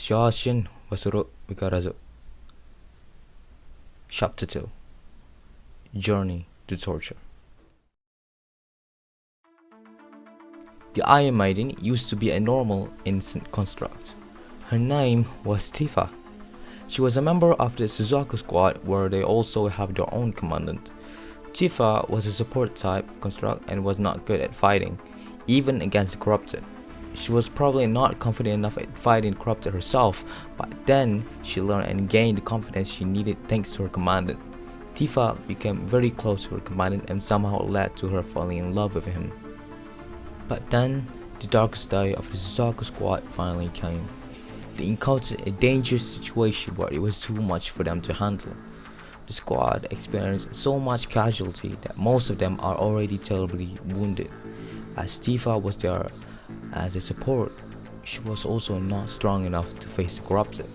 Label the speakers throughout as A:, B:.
A: Shoshin Wasuru Mikarazu. Chapter 2. Journey to Torture. The Iron Maiden used to be a normal, innocent construct. Her name was Tifa. She was a member of the Suzaku squad, where they also have their own commandant. Tifa was a support type construct and was not good at fighting, even against the corrupted. She was probably not confident enough at fighting the corrupted herself, but then she learned and gained the confidence she needed thanks to her commandant. Tifa became very close to her commandant and somehow led to her falling in love with him. But then, the darkest day of the Suzaku squad finally came. They encountered a dangerous situation where it was too much for them to handle. The squad experienced so much casualty that most of them are already terribly wounded. As Tifa was there as a support, she was also not strong enough to face the corrupted.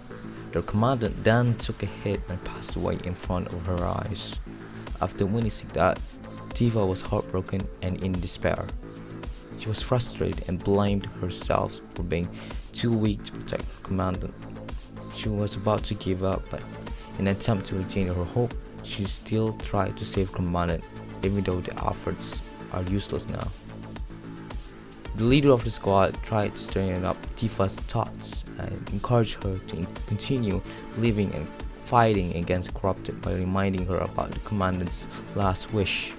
A: Their commandant then took a hit and passed away in front of her eyes. After witnessing that, Tifa was heartbroken and in despair. She was frustrated and blamed herself for being too weak to protect her commandant. She was about to give up, but in an attempt to retain her hope, she still tried to save her commandant, even though the efforts are useless now. The leader of the squad tried to straighten up Tifa's thoughts and encourage her to continue living and fighting against corrupted by reminding her about the commandant's last wish.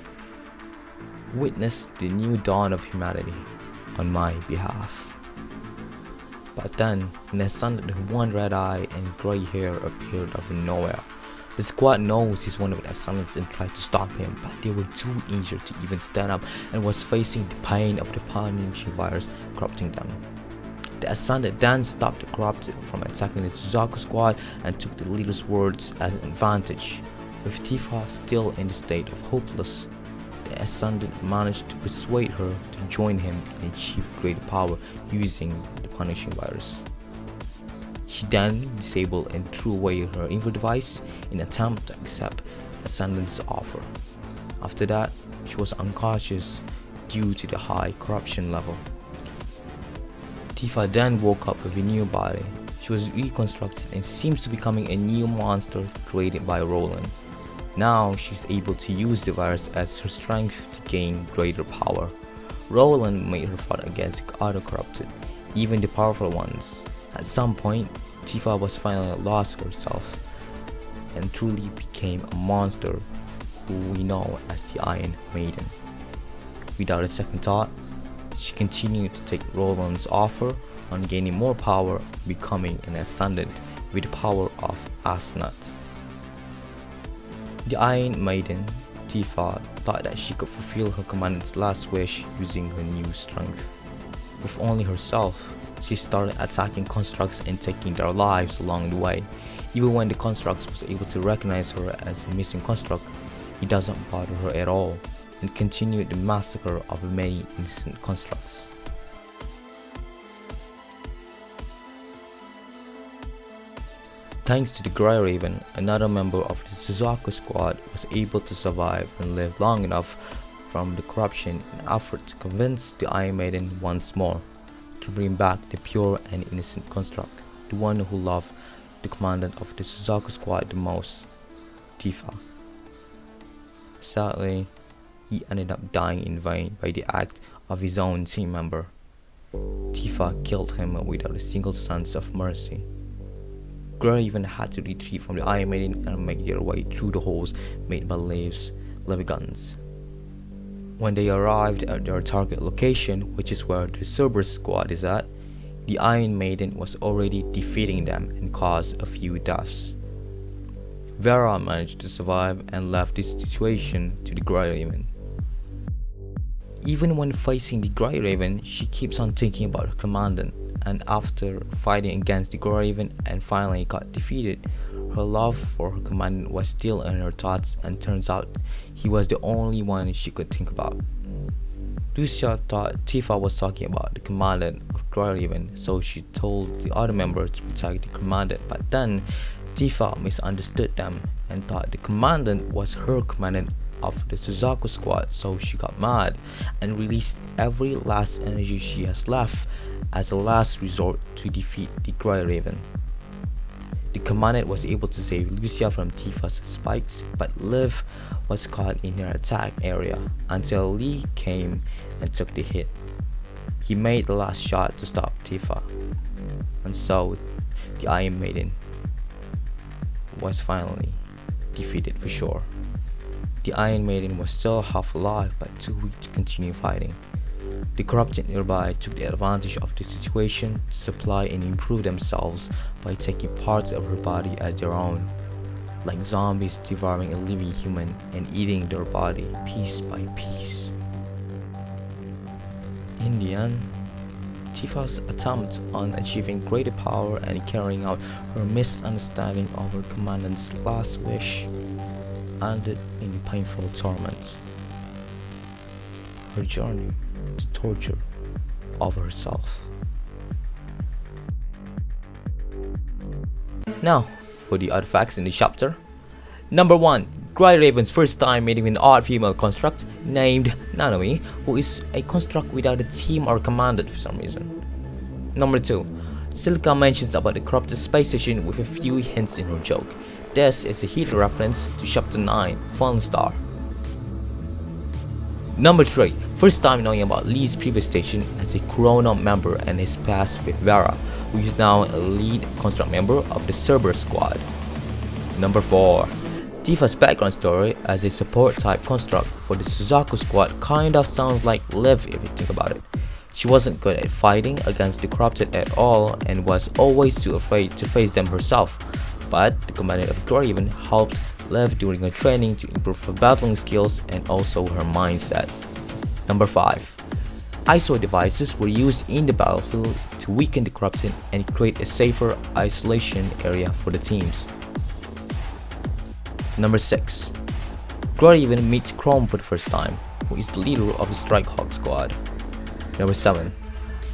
A: Witness the new dawn of humanity on my behalf. But then, in a sudden, one red eye and grey hair appeared out of nowhere. The squad knows he's one of the assailants and tried to stop him, but they were too injured to even stand up and was facing the pain of the punishing virus corrupting them. The assailant then stopped the corrupted from attacking the Suzaku squad and took the leader's words as an advantage. With Tifa still in the state of hopeless, the assailant managed to persuade her to join him and achieve greater power using the punishing virus. She then disabled and threw away her info device in an attempt to accept Ascendant's offer. After that, she was unconscious due to the high corruption level. Tifa then woke up with a new body. She was reconstructed and seems to be becoming a new monster created by Roland. Now she's able to use the virus as her strength to gain greater power. Roland made her fight against the other corrupted, even the powerful ones. At some point, Tifa was finally lost herself and truly became a monster who we know as the Iron Maiden. Without a second thought, she continued to take Roland's offer on gaining more power, becoming an ascendant with the power of Asnat. The Iron Maiden, Tifa, thought that she could fulfill her commandant's last wish using her new strength. With only herself, she started attacking constructs and taking their lives along the way. Even when the constructs was able to recognize her as a missing construct, it doesn't bother her at all, and continued the massacre of many innocent constructs. Thanks to the Grey Raven, another member of the Suzaku squad was able to survive and live long enough from the corruption in an effort to convince the Iron Maiden once more to bring back the pure and innocent construct, the one who loved the commandant of the Suzaku squad the most, Tifa. Sadly, he ended up dying in vain by the act of his own team member. Tifa killed him without a single sense of mercy. Grey even had to retreat from the Iron Maiden and make their way through the holes made by Leif's levy guns. When they arrived at their target location, which is where the Cerberus squad is at, the Iron Maiden was already defeating them and caused a few deaths. Vera managed to survive and left this situation to the Grey Raven. Even when facing the Grey Raven, she keeps on thinking about her commandant, and after fighting against the Grey Raven and finally got defeated, her love for her commandant was still in her thoughts, and turns out he was the only one she could think about. Lucia thought Tifa was talking about the commandant of Grey Raven, so she told the other members to protect the commandant, but then Tifa misunderstood them and thought the commandant was her commandant of the Suzaku squad, so she got mad and released every last energy she has left as a last resort to defeat the Grey Raven. The commandant was able to save Lucia from Tifa's spikes, but Liv was caught in her attack area until Lee came and took the hit. He made the last shot to stop Tifa, and so the Iron Maiden was finally defeated for sure. The Iron Maiden was still half alive but too weak to continue fighting. The corrupted nearby took advantage of the situation to supply and improve themselves by taking parts of her body as their own, like zombies devouring a living human and eating their body piece by piece. In the end, Tifa's attempt on achieving greater power and carrying out her misunderstanding of her commandant's last wish ended in painful torment. Her journey to torture of herself. Now, for the other facts in the chapter. Number 1. Grey Raven's first time meeting with an odd female construct named Nanami, who is a construct without a team or commandant for some reason. Number 2. Silica mentions about the corrupted space station with a few hints in her joke. This is a hidden reference to Chapter 9, Fallen Star. Number 3. First time knowing about Lee's previous station as a Corona member and his past with Vera, who is now a lead construct member of the Cerberus squad. Number 4. Tifa's background story as a support type construct for the Suzaku squad kinda sounds like Liv if you think about it. She wasn't good at fighting against the corrupted at all and was always too afraid to face them herself, but the commandant of Grey Raven helped Liv during her training to improve her battling skills and also her mindset. Number 5. ISO devices were used in the battlefield to weaken the corrupted and create a safer isolation area for the teams. Number 6. Grey Raven meets Chrome for the first time, who is the leader of the Strikehawk squad. Number 7.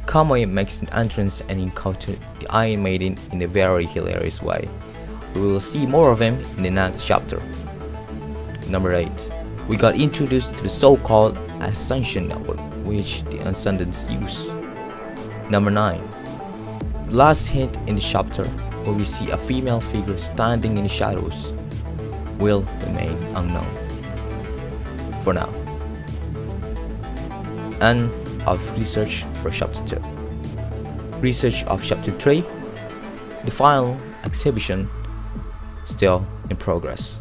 A: Kamui makes an entrance and encounters the Iron Maiden in a very hilarious way. We will see more of him in the next chapter. Number 8. We got introduced to the so-called Ascension Network, which the Ascendants use. Number 9. The last hint in the chapter, where we see a female figure standing in the shadows, will remain unknown for now. End of research for chapter 2. Research of chapter 3. The final exhibition still in progress.